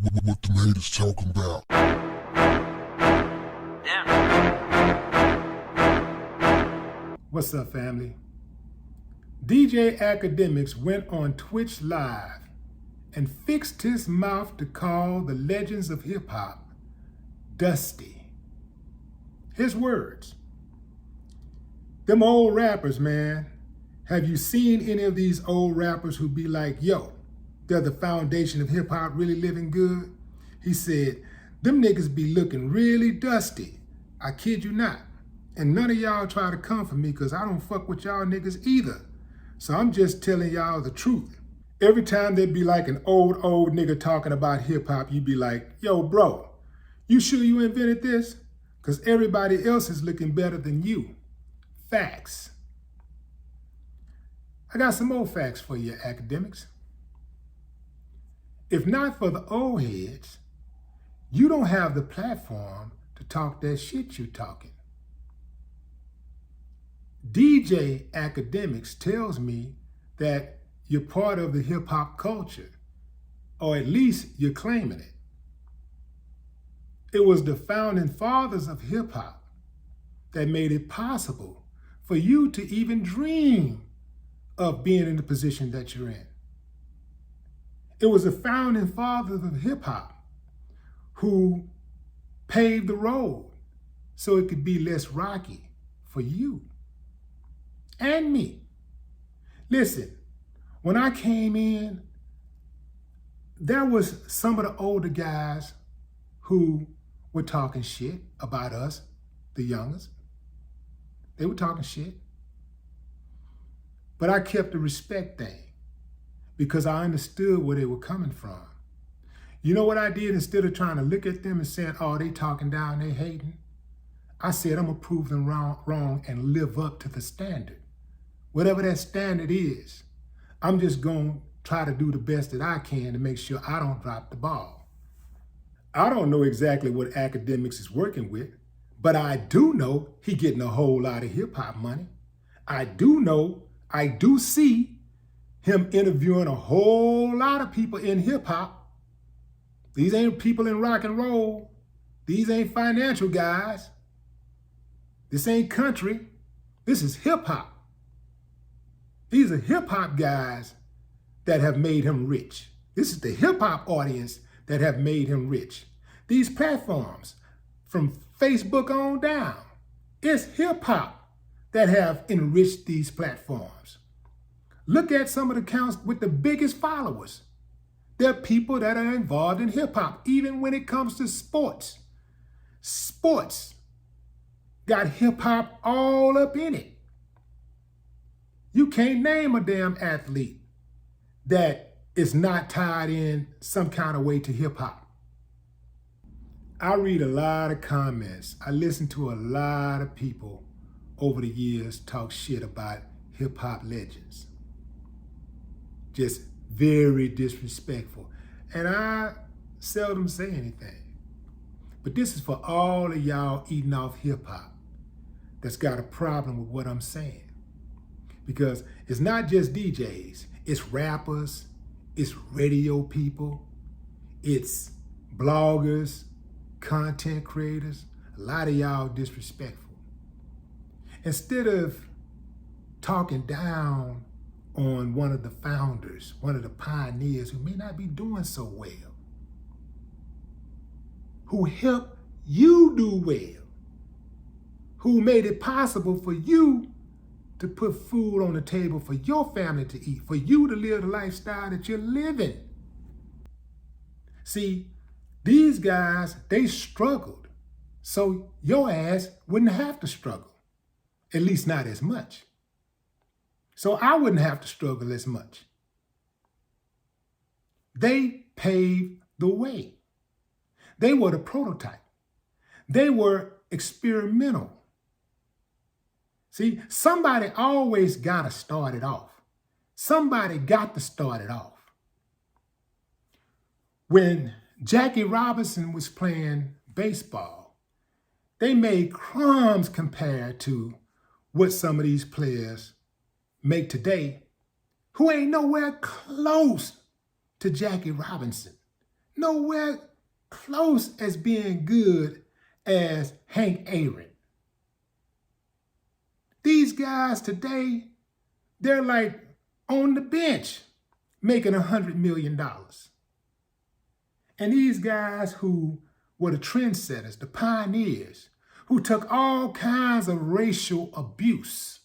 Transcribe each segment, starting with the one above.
What them haters talking about? What's up, family? DJ Akademiks went on Twitch Live and fixed his mouth to call the legends of hip-hop dusty. His words: them old rappers, man. Have you seen any of these old rappers who be like, yo, they're the foundation of hip-hop really living good? He said, them niggas be looking really dusty. I kid you not. And none of y'all try to come for me because I don't fuck with y'all niggas either. So I'm just telling y'all the truth. Every time there'd be like an old nigga talking about hip-hop, you'd be like, yo, bro, you sure you invented this? Because everybody else is looking better than you. Facts. I got some more facts for you, academics. If not for the old heads, you don't have the platform to talk that shit you talking. DJ Akademiks tells me that you're part of the hip-hop culture, or at least you're claiming it. It was the founding fathers of hip-hop that made it possible for you to even dream of being in the position that you're in. It was the founding fathers of hip-hop who paved the road so it could be less rocky for you and me. Listen, when I came in, there was some of the older guys who were talking shit about us, the youngest. They were talking shit. But I kept the respect thing because I understood where they were coming from. You know what I did? Instead of trying to look at them and saying, oh, they talking down, they hating, I said, I'm gonna prove them wrong and live up to the standard. Whatever that standard is, I'm just gonna try to do the best that I can to make sure I don't drop the ball. I don't know exactly what Akademiks is working with, but I do know he getting a whole lot of hip hop money. I do see him interviewing a whole lot of people in hip hop. These ain't people in rock and roll. These ain't financial guys. This ain't country. This is hip hop. These are hip hop guys that have made him rich. This is the hip hop audience that have made him rich. These platforms, from Facebook on down, it's hip hop that have enriched these platforms. Look at some of the accounts with the biggest followers. They're people that are involved in hip hop, even when it comes to sports. Sports got hip hop all up in it. You can't name a damn athlete that is not tied in some kind of way to hip hop. I read a lot of comments. I listen to a lot of people over the years talk shit about hip hop legends. Just very disrespectful. And I seldom say anything. But this is for all of y'all eating off hip hop that's got a problem with what I'm saying. Because it's not just DJs, it's rappers, it's radio people, it's bloggers, content creators. A lot of y'all disrespectful. Instead of talking down on one of the founders, one of the pioneers who may not be doing so well, who helped you do well, who made it possible for you to put food on the table for your family to eat, for you to live the lifestyle that you're living. See, these guys, they struggled, so your ass wouldn't have to struggle. At least not as much. So I wouldn't have to struggle as much. They paved the way. They were the prototype. They were experimental. See, somebody always got to start it off. Somebody got to start it off. When Jackie Robinson was playing baseball, they made crumbs compared to what some of these players make today, who ain't nowhere close to Jackie Robinson. nowhere close as being good as Hank Aaron. These guys today, they're like on the bench making $100 million. And these guys who were the trendsetters, the pioneers, who took all kinds of racial abuse,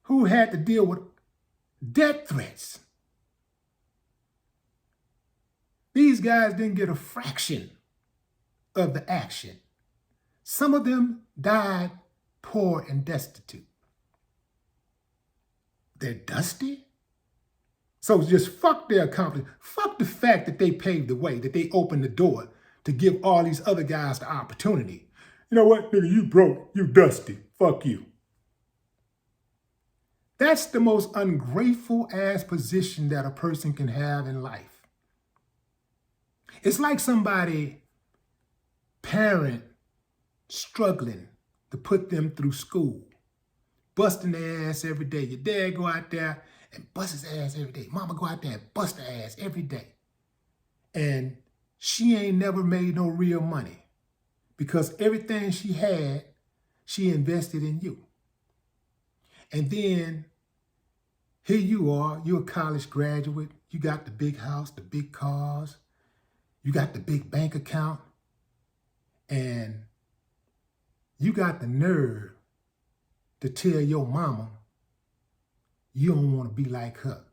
who had to deal with death threats. These guys didn't get a fraction of the action. Some of them died poor and destitute. They're dusty. So just fuck their accomplishment. Fuck the fact that they paved the way, that they opened the door to give all these other guys the opportunity. You know what, nigga, you broke, you dusty, fuck you. That's the most ungrateful ass position that a person can have in life. It's like somebody, parent, struggling to put them through school, busting their ass every day. Your dad go out there and bust his ass every day. Mama go out there and bust her ass every day. And she ain't never made no real money because everything she had, she invested in you. And then here you are, you're a college graduate. You got the big house, the big cars. You got the big bank account. And you got the nerve to tell your mama you don't want to be like her.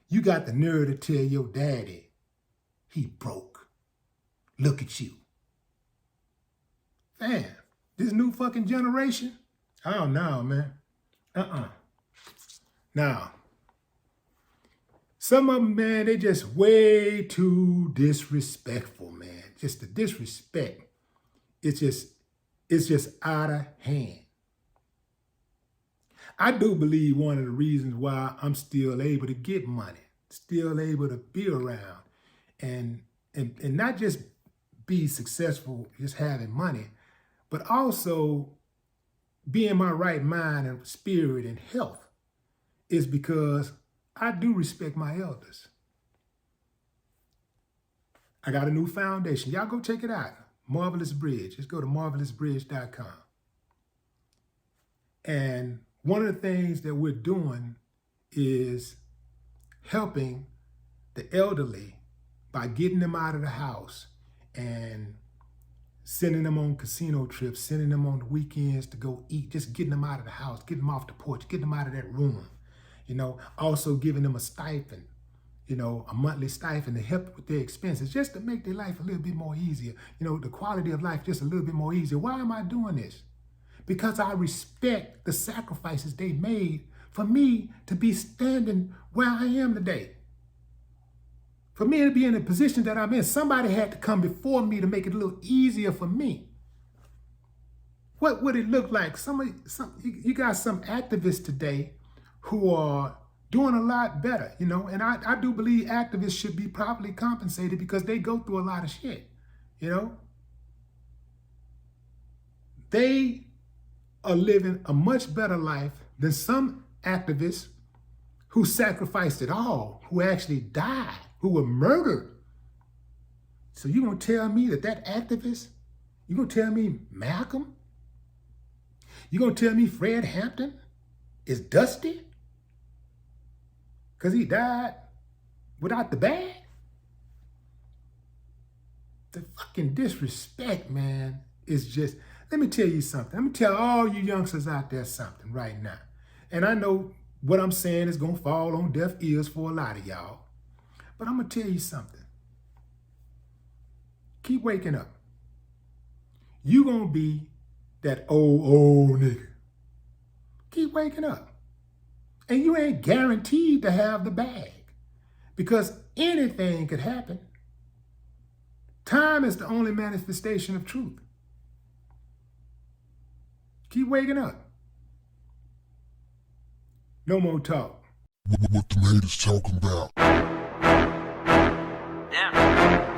You got the nerve to tell your daddy he broke. Look at you. Damn, this new fucking generation? I don't know, man. Now, some of them, man, they just way too disrespectful, man. Just the disrespect. It's just out of hand. I do believe one of the reasons why I'm still able to get money, still able to be around, and not just be successful just having money, but also be in my right mind and spirit and health, is because I do respect my elders. I got a new foundation. Y'all go check it out. Marvelous Bridge. Just go to marvelousbridge.com. And one of the things that we're doing is helping the elderly by getting them out of the house and sending them on casino trips, sending them on the weekends to go eat, just getting them out of the house, getting them off the porch, getting them out of that room. You know, also giving them a stipend, you know, a monthly stipend to help with their expenses, just to make their life a little bit more easier. You know, the quality of life just a little bit more easier. Why am I doing this? Because I respect the sacrifices they made for me to be standing where I am today. For me to be in the position that I'm in, somebody had to come before me to make it a little easier for me. What would it look like? You got some activists today who are doing a lot better, you know, and I do believe activists should be properly compensated because they go through a lot of shit, you know. They are living a much better life than some activists who sacrificed it all, who actually died, who were murdered. So you gonna tell me that activist, you gonna tell me Malcolm, you gonna tell me Fred Hampton is dusty? Because he died without the bag? The fucking disrespect, man, is just, let me tell you something. Let me tell all you youngsters out there something right now. And I know what I'm saying is going to fall on deaf ears for a lot of y'all. But I'm going to tell you something. Keep waking up. You going to be that old nigga. Keep waking up. And you ain't guaranteed to have the bag because anything could happen. Time is the only manifestation of truth. Keep waking up. No more talk. What the haters talking about? Yeah.